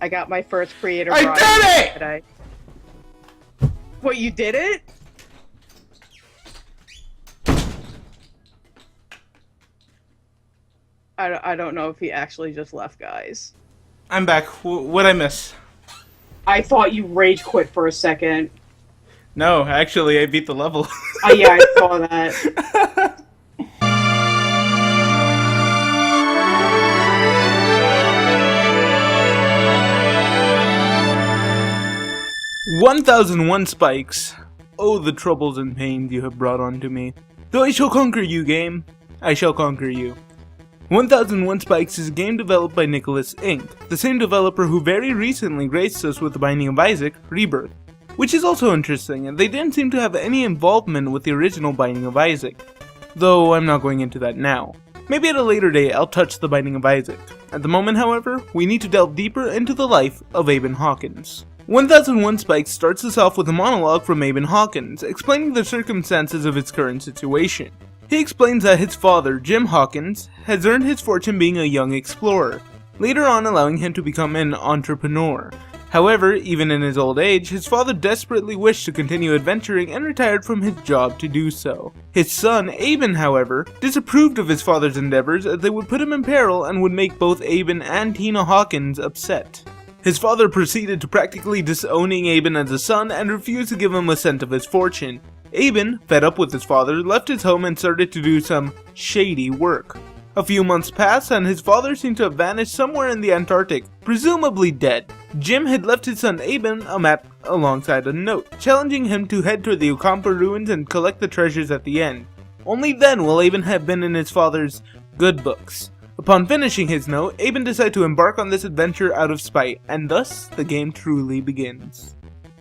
I got my first creator I prize did it! today. What, you did it? I don't know if he actually just left, guys. I'm back. What'd I miss? I thought you rage quit for a second. No, actually, I beat the level. Oh yeah, I saw that. 1001 spikes. Oh, the troubles and pains you have brought onto me. Though I shall conquer you, game. I shall conquer you. 1001 Spikes is a game developed by Nicalis Inc., the same developer who very recently graced us with The Binding of Isaac: Rebirth. Which is also interesting, and they didn't seem to have any involvement with the original Binding of Isaac. Though I'm not going into that now. Maybe at a later date I'll touch The Binding of Isaac. At the moment, however, we need to delve deeper into the life of Aban Hawkin. 1001 Spikes starts us off with a monologue from Aban Hawkin, explaining the circumstances of his current situation. He explains that his father, Jim Hawkin, has earned his fortune being a young explorer, later on allowing him to become an entrepreneur. However, even in his old age, his father desperately wished to continue adventuring and retired from his job to do so. His son, Aban, however, disapproved of his father's endeavors as they would put him in peril and would make both Aban and Tina Hawkins upset. His father proceeded to practically disowning Aban as a son and refused to give him a cent of his fortune. Aban, fed up with his father, left his home and started to do some shady work. A few months passed and his father seemed to have vanished somewhere in the Antarctic, presumably dead. Jim had left his son Aban a map alongside a note, challenging him to head toward the Ukampa ruins and collect the treasures at the end. Only then will Aban have been in his father's good books. Upon finishing his note, Aban decided to embark on this adventure out of spite, and thus the game truly begins.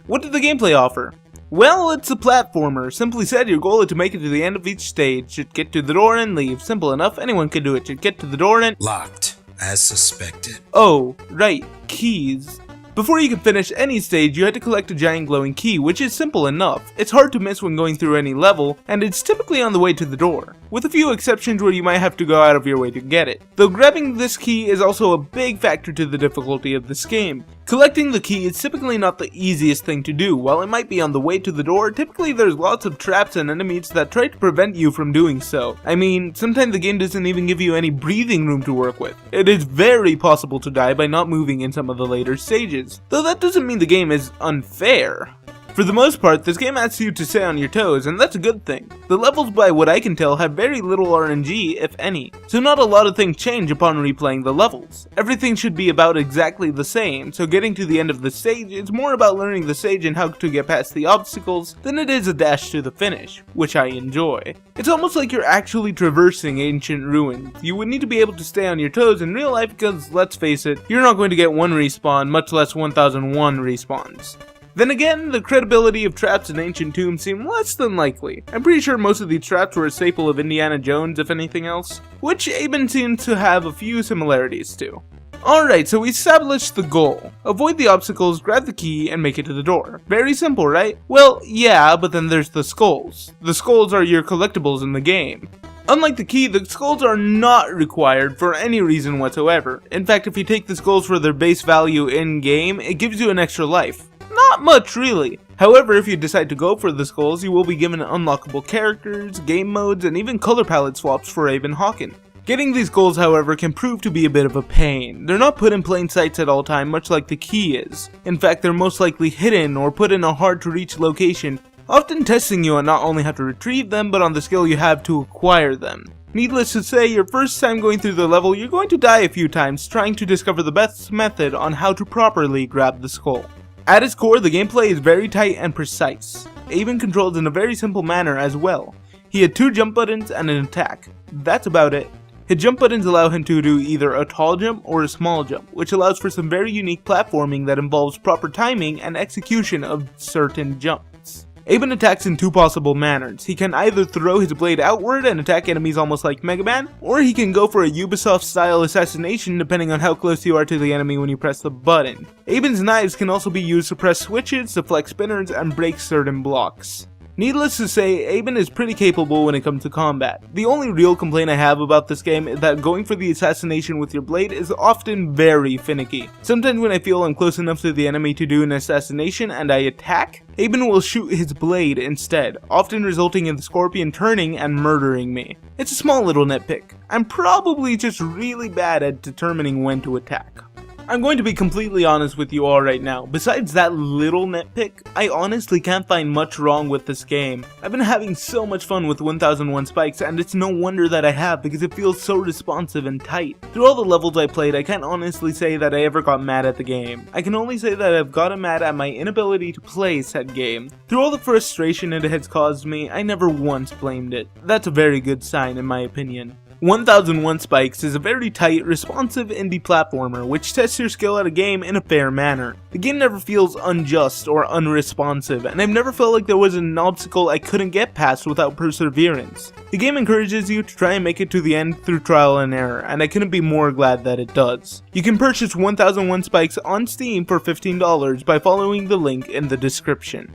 What did the gameplay offer? Well, it's a platformer. Simply said, your goal is to make it to the end of each stage. Should get to the door and leave. Simple enough, anyone can do it. Should get to the door and... Locked, as suspected. Oh, right, keys. Before you can finish any stage, you had to collect a giant glowing key, which is simple enough. It's hard to miss when going through any level, and it's typically on the way to the door, with a few exceptions where you might have to go out of your way to get it. Though grabbing this key is also a big factor to the difficulty of this game. Collecting the key is typically not the easiest thing to do. While it might be on the way to the door, typically there's lots of traps and enemies that try to prevent you from doing so. I mean, sometimes the game doesn't even give you any breathing room to work with. It is very possible to die by not moving in some of the later stages, though that doesn't mean the game is unfair. For the most part, this game asks you to stay on your toes, and that's a good thing. The levels, by what I can tell, have very little RNG, if any, so not a lot of things change upon replaying the levels. Everything should be about exactly the same, so getting to the end of the stage is more about learning the stage and how to get past the obstacles than it is a dash to the finish, which I enjoy. It's almost like you're actually traversing ancient ruins. You would need to be able to stay on your toes in real life because, let's face it, you're not going to get one respawn, much less 1001 respawns. Then again, the credibility of traps in ancient tombs seem less than likely. I'm pretty sure most of these traps were a staple of Indiana Jones, if anything else, which Aban seems to have a few similarities to. Alright, so we established the goal. Avoid the obstacles, grab the key, and make it to the door. Very simple, right? Well, yeah, but then there's the skulls. The skulls are your collectibles in the game. Unlike the key, the skulls are not required for any reason whatsoever. In fact, if you take the skulls for their base value in-game, it gives you an extra life. Not much, really. However, if you decide to go for the skulls, you will be given unlockable characters, game modes, and even color palette swaps for Aban Hawkin. Getting these goals, however, can prove to be a bit of a pain. They're not put in plain sight at all time, much like the key is. In fact, they're most likely hidden or put in a hard-to-reach location, often testing you on not only how to retrieve them, but on the skill you have to acquire them. Needless to say, your first time going through the level, you're going to die a few times trying to discover the best method on how to properly grab the skull. At its core, the gameplay is very tight and precise. Aban controls in a very simple manner as well. He had 2 jump buttons and an attack. That's about it. His jump buttons allow him to do either a tall jump or a small jump, which allows for some very unique platforming that involves proper timing and execution of certain jumps. Aban attacks in 2 possible manners. He can either throw his blade outward and attack enemies almost like Mega Man, or he can go for a Ubisoft-style assassination depending on how close you are to the enemy when you press the button. Aban's knives can also be used to press switches, deflect spinners, and break certain blocks. Needless to say, Aban is pretty capable when it comes to combat. The only real complaint I have about this game is that going for the assassination with your blade is often very finicky. Sometimes when I feel I'm close enough to the enemy to do an assassination and I attack, Aban will shoot his blade instead, often resulting in the scorpion turning and murdering me. It's a small little nitpick. I'm probably just really bad at determining when to attack. I'm going to be completely honest with you all right now. Besides that little nitpick, I honestly can't find much wrong with this game. I've been having so much fun with 1001 Spikes, and it's no wonder that I have because it feels so responsive and tight. Through all the levels I played, I can't honestly say that I ever got mad at the game. I can only say that I've gotten mad at my inability to play said game. Through all the frustration it has caused me, I never once blamed it. That's a very good sign in my opinion. 1001 Spikes is a very tight, responsive indie platformer which tests your skill at a game in a fair manner. The game never feels unjust or unresponsive, and I've never felt like there was an obstacle I couldn't get past without perseverance. The game encourages you to try and make it to the end through trial and error, and I couldn't be more glad that it does. You can purchase 1001 Spikes on Steam for $15 by following the link in the description.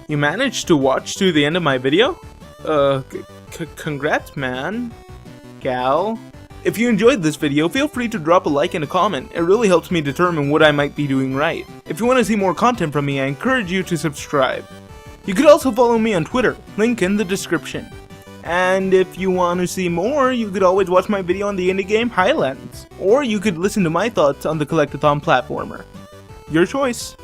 You managed to watch to the end of my video? Congrats, man. Gal. If you enjoyed this video, feel free to drop a like and a comment. It really helps me determine what I might be doing right. If you want to see more content from me, I encourage you to subscribe. You could also follow me on Twitter, link in the description. And if you want to see more, you could always watch my video on the indie game Highlands. Or you could listen to my thoughts on the Collectathon platformer. Your choice.